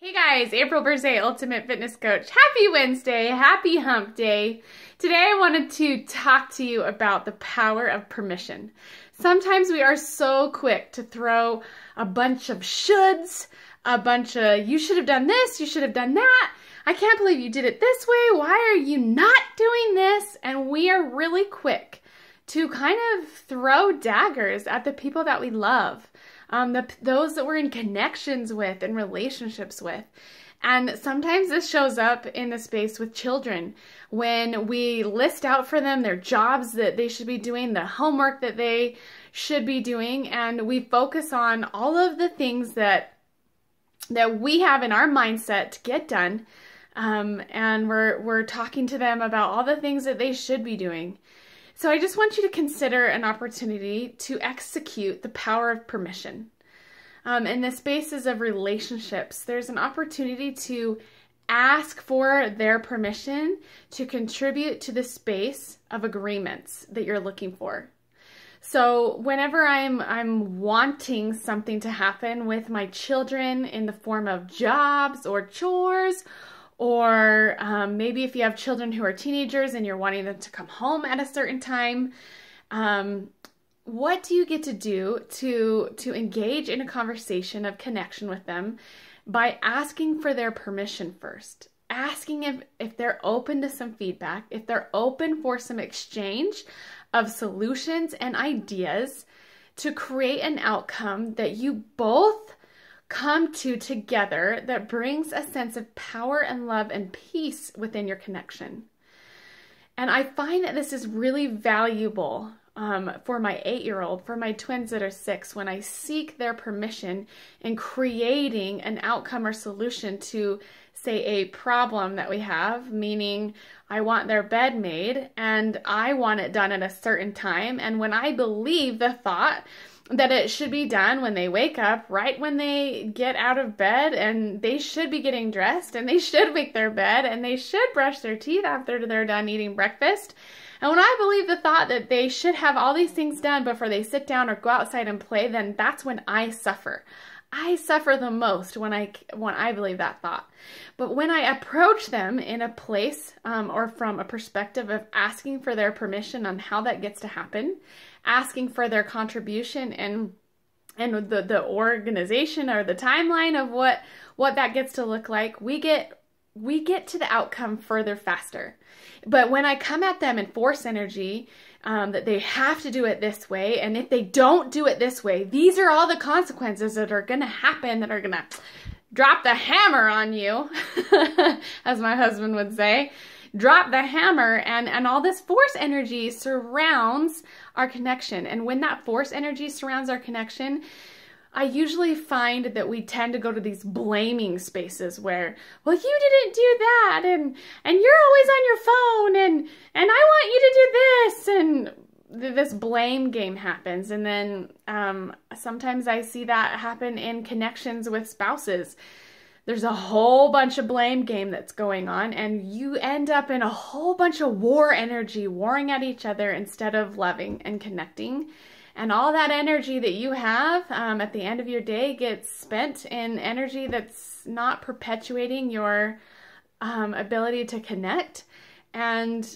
Hey guys, April Berzay, Ultimate Fitness Coach. Happy Wednesday, happy hump day. Today I wanted to talk to you about the power of permission. Sometimes we are so quick to throw a bunch of shoulds, a bunch of you should have done this, you should have done that. I can't believe you did it this way. Why are you not doing this? And we are really quick to kind of throw daggers at the people that we love. Those that we're in connections with and relationships with. And sometimes this shows up in the space with children when we list out for them their jobs that they should be doing, the homework that they should be doing, and we focus on all of the things that we have in our mindset to get done, and we're talking to them about all the things that they should be doing. So I just want you to consider an opportunity to execute the power of permission. In the spaces of relationships, there's an opportunity to ask for their permission to contribute to the space of agreements that you're looking for. So whenever I'm wanting something to happen with my children in the form of jobs or chores, or maybe if you have children who are teenagers and you're wanting them to come home at a certain time, what do you get to do to engage in a conversation of connection with them by asking for their permission first? Asking if they're open to some feedback, if they're open for some exchange of solutions and ideas to create an outcome that you both come to together that brings a sense of power and love and peace within your connection. And I find that this is really valuable for my 8-year-old, for my twins that are 6, when I seek their permission in creating an outcome or solution to, say, a problem that we have, meaning I want their bed made and I want it done at a certain time. And when I believe the thought that it should be done when they wake up, right when they get out of bed, and they should be getting dressed, and they should make their bed, and they should brush their teeth after they're done eating breakfast. And when I believe the thought that they should have all these things done before they sit down or go outside and play, then that's when I suffer. I suffer the most when I believe that thought. But when I approach them in a place or from a perspective of asking for their permission on how that gets to happen, asking for their contribution and the organization or the timeline of what that gets to look like, we get to the outcome further faster. But when I come at them in force energy, that they have to do it this way, and if they don't do it this way, these are all the consequences that are going to happen, that are going to drop the hammer on you, as my husband would say. Drop the hammer, and all this force energy surrounds our connection. And when that force energy surrounds our connection, I usually find that we tend to go to these blaming spaces where, well, you didn't do that, and you're always on your phone, and I want you to do this, and this blame game happens. And then sometimes I see that happen in connections with spouses. There's a whole bunch of blame game that's going on, and you end up in a whole bunch of war energy, warring at each other instead of loving and connecting. And all that energy that you have at the end of your day gets spent in energy that's not perpetuating your ability to connect. And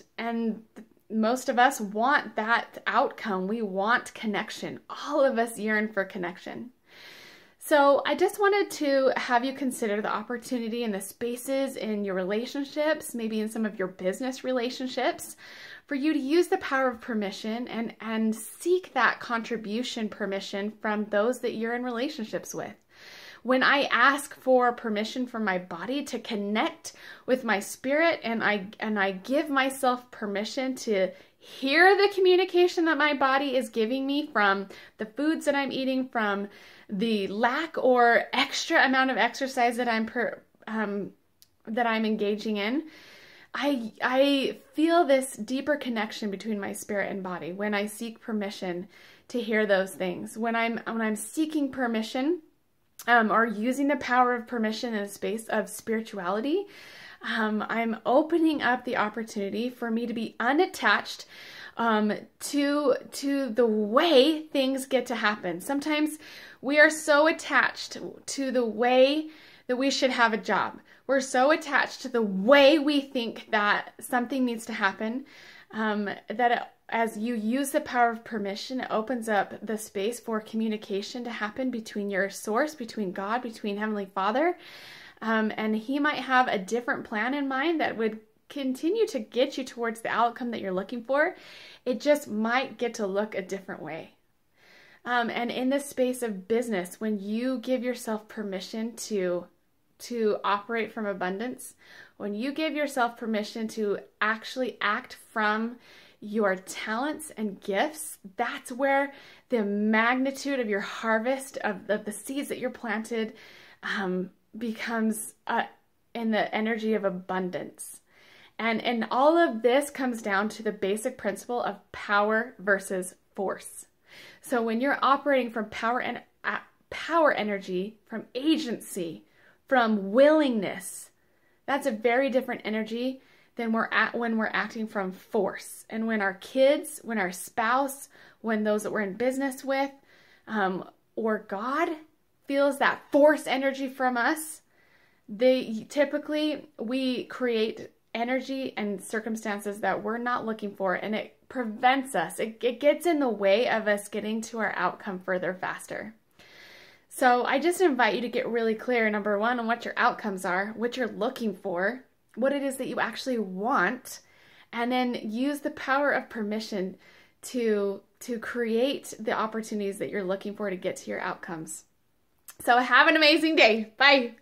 most of us want that outcome. We want connection. All of us yearn for connection. So I just wanted to have you consider the opportunity in the spaces in your relationships, maybe in some of your business relationships, for you to use the power of permission and seek that contribution permission from those that you're in relationships with. When I ask for permission from my body to connect with my spirit, and I give myself permission to hear the communication that my body is giving me from the foods that I'm eating, from the lack or extra amount of exercise that I'm engaging in, I feel this deeper connection between my spirit and body when I seek permission to hear those things. When I'm seeking permission or using the power of permission in a space of spirituality, I'm opening up the opportunity for me to be unattached to the way things get to happen. Sometimes we are so attached to the way that we should have a job. We're so attached to the way we think that something needs to happen, as you use the power of permission, it opens up the space for communication to happen between your source, between God, between Heavenly Father. And He might have a different plan in mind that would continue to get you towards the outcome that you're looking for. It just might get to look a different way. And in this space of business, when you give yourself permission to operate from abundance, when you give yourself permission to actually act from your talents and gifts, that's where the magnitude of your harvest of the seeds that you're planted becomes in the energy of abundance. And all of this comes down to the basic principle of power versus force. So when you're operating from power energy, from agency, from willingness, that's a very different energy than when we're acting from force. And when our kids, when our spouse, when those that we're in business with, or God feels that force energy from us, we create energy and circumstances that we're not looking for, and it prevents us. It gets in the way of us getting to our outcome further, faster. So I just invite you to get really clear, number one, on what your outcomes are, what you're looking for, what it is that you actually want, and then use the power of permission to create the opportunities that you're looking for to get to your outcomes. So have an amazing day. Bye.